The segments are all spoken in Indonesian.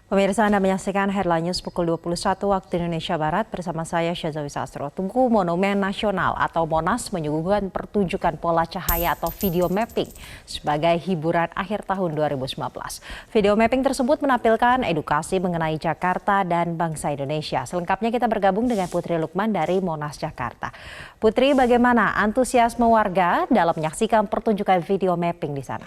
Pemirsa, Anda menyaksikan Headline News pukul 21 waktu Indonesia Barat bersama saya Syazawi Sastro. Tugu Monumen Nasional atau Monas menyuguhkan pertunjukan pola cahaya atau video mapping sebagai hiburan akhir tahun 2019. Video mapping tersebut menampilkan edukasi mengenai Jakarta dan bangsa Indonesia. Selengkapnya kita bergabung dengan Putri Lukman dari Monas Jakarta. Putri, bagaimana antusiasme warga dalam menyaksikan pertunjukan video mapping di sana?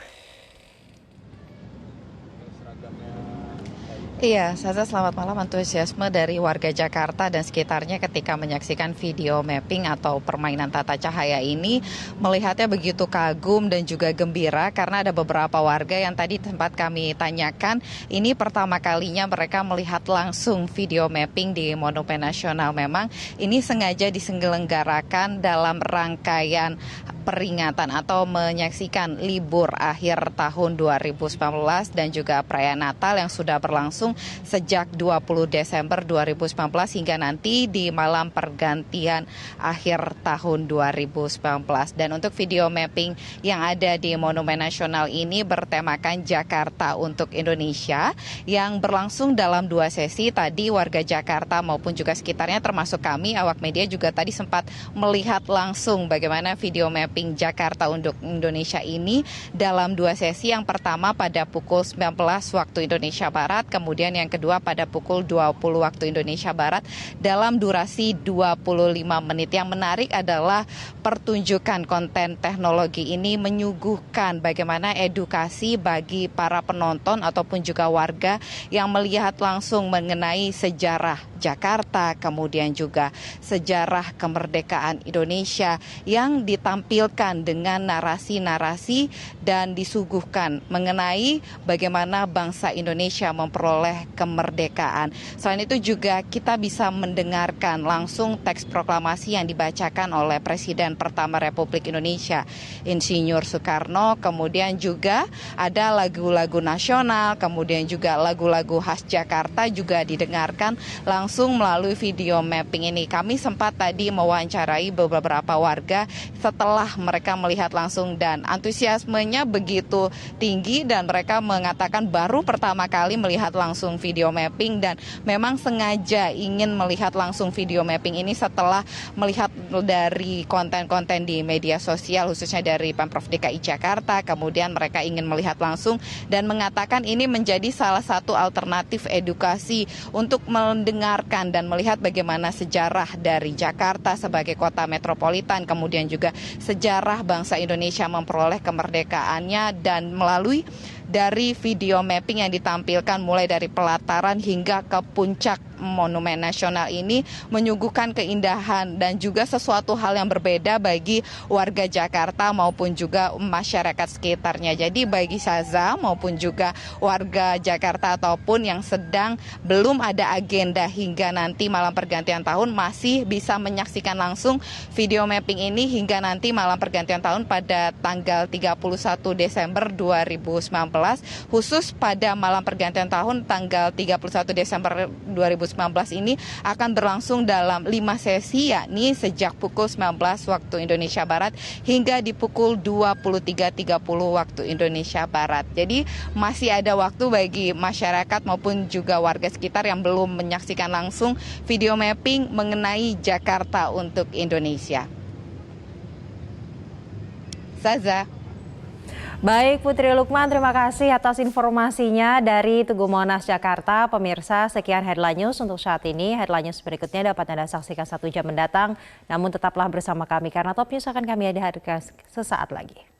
Iya, Saza, selamat malam. Antusiasme dari warga Jakarta dan sekitarnya ketika menyaksikan video mapping atau permainan tata cahaya ini melihatnya begitu kagum dan juga gembira karena ada beberapa warga yang tadi tempat kami tanyakan ini pertama kalinya mereka melihat langsung video mapping di Monumen Nasional. Memang ini sengaja diselenggarakan dalam rangkaian peringatan atau menyaksikan libur akhir tahun 2019 dan juga perayaan Natal yang sudah berlangsung sejak 20 Desember 2019 hingga nanti di malam pergantian akhir tahun 2019. Dan untuk video mapping yang ada di Monumen Nasional ini bertemakan Jakarta untuk Indonesia yang berlangsung dalam 2 sesi. Tadi warga Jakarta maupun juga sekitarnya termasuk kami awak media juga tadi sempat melihat langsung bagaimana video mapping Jakarta untuk Indonesia ini dalam 2 sesi. Yang pertama pada pukul 19 waktu Indonesia Barat, kemudian yang kedua pada pukul 20 waktu Indonesia Barat dalam durasi 25 menit. Yang menarik adalah pertunjukan konten teknologi ini menyuguhkan bagaimana edukasi bagi para penonton ataupun juga warga yang melihat langsung mengenai sejarah Jakarta, kemudian juga sejarah kemerdekaan Indonesia yang ditampilkan dengan narasi-narasi dan disuguhkan mengenai bagaimana bangsa Indonesia memperoleh kemerdekaan. Selain itu juga kita bisa mendengarkan langsung teks proklamasi yang dibacakan oleh Presiden pertama Republik Indonesia, Insinyur Soekarno, kemudian juga ada lagu-lagu nasional, kemudian juga lagu-lagu khas Jakarta juga didengarkan langsung melalui video mapping ini. Kami sempat tadi mewawancarai beberapa warga setelah mereka melihat langsung dan antusiasmenya begitu tinggi dan mereka mengatakan baru pertama kali melihat langsung video mapping dan memang sengaja ingin melihat langsung video mapping ini setelah melihat dari konten-konten di media sosial khususnya dari Pemprov DKI Jakarta. Kemudian mereka ingin melihat langsung dan mengatakan ini menjadi salah satu alternatif edukasi untuk mendengarkan dan melihat bagaimana sejarah dari Jakarta sebagai kota metropolitan, kemudian juga sejarah bangsa Indonesia memperoleh kemerdekaannya dan melalui dari video mapping yang ditampilkan mulai dari pelataran hingga ke puncak Monumen Nasional ini menyuguhkan keindahan dan juga sesuatu hal yang berbeda bagi warga Jakarta maupun juga masyarakat sekitarnya. Jadi bagi Saza maupun juga warga Jakarta ataupun yang sedang belum ada agenda hingga nanti malam pergantian tahun masih bisa menyaksikan langsung video mapping ini hingga nanti malam pergantian tahun pada tanggal 31 Desember 2019. Khusus pada malam pergantian tahun tanggal 31 Desember 2019 ini akan berlangsung dalam 5 sesi, yakni sejak pukul 19 waktu Indonesia Barat hingga di pukul 23.30 waktu Indonesia Barat. Jadi masih ada waktu bagi masyarakat maupun juga warga sekitar yang belum menyaksikan langsung video mapping mengenai Jakarta untuk Indonesia. Saza. Baik, Putri Lukman, terima kasih atas informasinya dari Tugu Monas Jakarta. Pemirsa, sekian Headline News untuk saat ini. Headline News berikutnya dapat Anda saksikan 1 jam mendatang. Namun tetaplah bersama kami karena Top News akan kami hadirkan sesaat lagi.